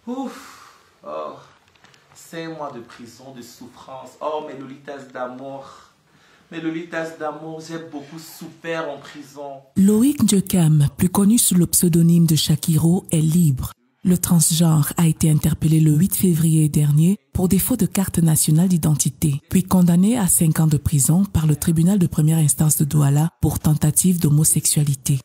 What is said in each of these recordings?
Ouf. Oh. 5 mois de prison, de souffrance. Oh, mes Lolitas d'amour. Mes Lolitas d'amour, j'ai beaucoup souffert en prison. Loïc Ndjekam, plus connu sous le pseudonyme de Shakiro, est libre. Le transgenre a été interpellé le 8 février dernier pour défaut de carte nationale d'identité, puis condamné à 5 ans de prison par le tribunal de première instance de Douala pour tentative d'homosexualité.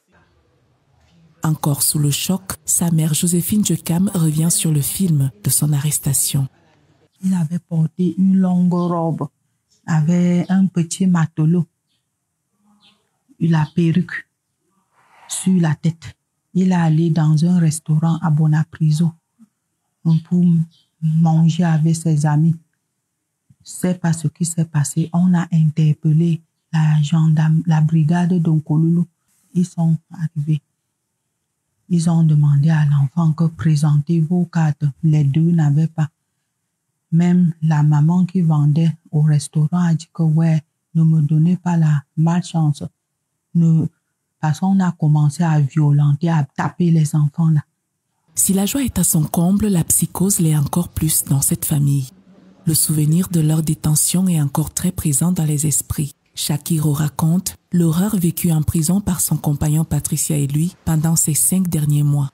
Encore sous le choc, sa mère Joséphine Ndjekam revient sur le film de son arrestation. Il avait porté une longue robe avec un petit matelot, la perruque sur la tête. Il est allé dans un restaurant à Bonapriso pour manger avec ses amis. C'est pas ce qui s'est passé. On a interpellé la gendarme, la brigade d'Onkolulu. Ils sont arrivés. Ils ont demandé à l'enfant que présentez vos cartes. Les deux n'avaient pas. Même la maman qui vendait au restaurant a dit que ouais, ne me donnez pas la malchance. Parce qu'on a commencé à violenter, à taper les enfants là. Si la joie est à son comble, la psychose l'est encore plus dans cette famille. Le souvenir de leur détention est encore très présent dans les esprits. Shakiro raconte l'horreur vécue en prison par son compagnon Patricia et lui pendant ces 5 derniers mois.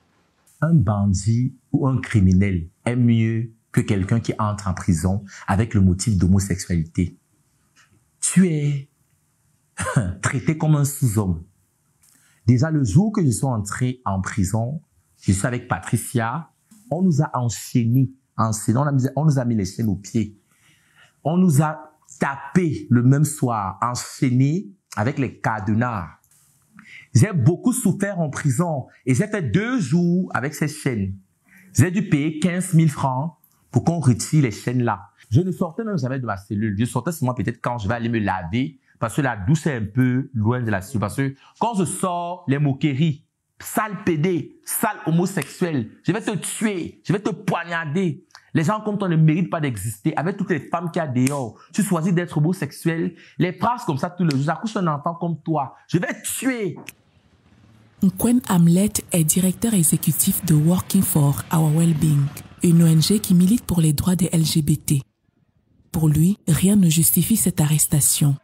Un bandit ou un criminel est mieux que quelqu'un qui entre en prison avec le motif d'homosexualité. Tu es traité comme un sous-homme. Déjà, le jour que je suis entré en prison, je suis avec Patricia, on nous a enchaînés, on nous a mis les chaînes aux pieds. On nous a tapés le même soir, enchaînés avec les cadenas. J'ai beaucoup souffert en prison et j'ai fait 2 jours avec ces chaînes. J'ai dû payer 15 000 francs pour qu'on retire les chaînes là. Je ne sortais même jamais de ma cellule. Je sortais seulement peut-être quand je vais aller me laver parce que la douche est un peu loin de la cellule. Parce que quand je sors, les moqueries, sale pédé, sale homosexuel, je vais te tuer, je vais te poignarder. Les gens comme toi ne méritent pas d'exister. Avec toutes les femmes qu'il y a dehors, tu choisis d'être homosexuel. Les phrases comme ça tous les jours, j'accouche un enfant comme toi, je vais te tuer. Nkwen Hamlet est directeur exécutif de Working for Our Wellbeing, une ONG qui milite pour les droits des LGBT. Pour lui, rien ne justifie cette arrestation.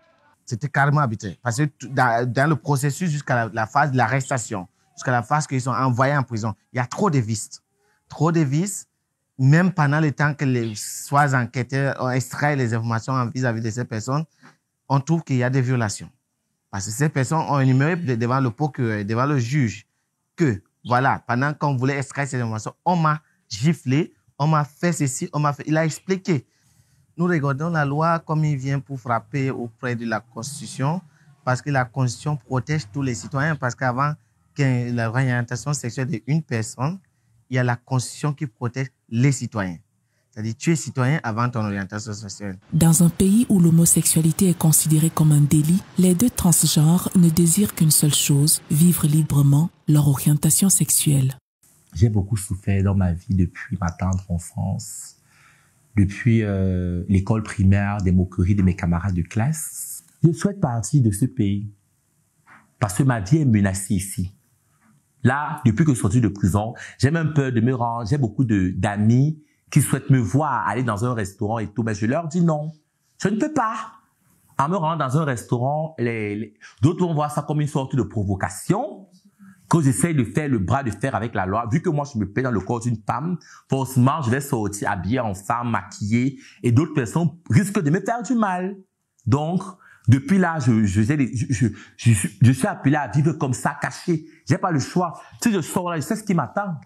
C'était carrément arbitraire. Parce que dans le processus jusqu'à la phase de l'arrestation, jusqu'à la phase qu'ils sont envoyés en prison, il y a trop de vices. Trop de vices, même pendant le temps que les soins enquêteurs ont extrait les informations vis-à-vis de ces personnes, on trouve qu'il y a des violations. Parce que ces personnes ont énuméré devant le procureur, devant le juge, que, voilà, pendant qu'on voulait extraire ces informations, on m'a giflé, on m'a fait ceci, on m'a fait... Il a expliqué. Nous regardons la loi comme il vient pour frapper auprès de la Constitution, parce que la Constitution protège tous les citoyens, parce qu'avant que la réorientation sexuelle d'une personne, il y a la Constitution qui protège les citoyens. C'est-à-dire, tu es citoyen avant ton orientation sexuelle. Dans un pays où l'homosexualité est considérée comme un délit, les 2 transgenres ne désirent qu'une seule chose, vivre librement leur orientation sexuelle. J'ai beaucoup souffert dans ma vie depuis ma tendre enfance, depuis l'école primaire, des moqueries de mes camarades de classe. Je souhaite partir de ce pays parce que ma vie est menacée ici. Là, depuis que je suis sorti de prison, j'ai même peur de me rendre. J'ai beaucoup d'amis qui souhaitent me voir aller dans un restaurant et tout, mais je leur dis non, je ne peux pas. En me rendant dans un restaurant, d'autres vont voir ça comme une sorte de provocation, que j'essaie de faire le bras de fer avec la loi. Vu que moi, je me plais dans le corps d'une femme, forcément, je vais sortir habillée en femme, maquillée, et d'autres personnes risquent de me faire du mal. Donc, depuis là, je suis appelé à vivre comme ça, caché. J'ai pas le choix. Si je sors là, je sais ce qui m'attend.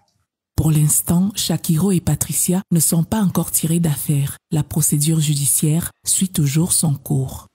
Pour l'instant, Shakiro et Patricia ne sont pas encore tirés d'affaire. La procédure judiciaire suit toujours son cours.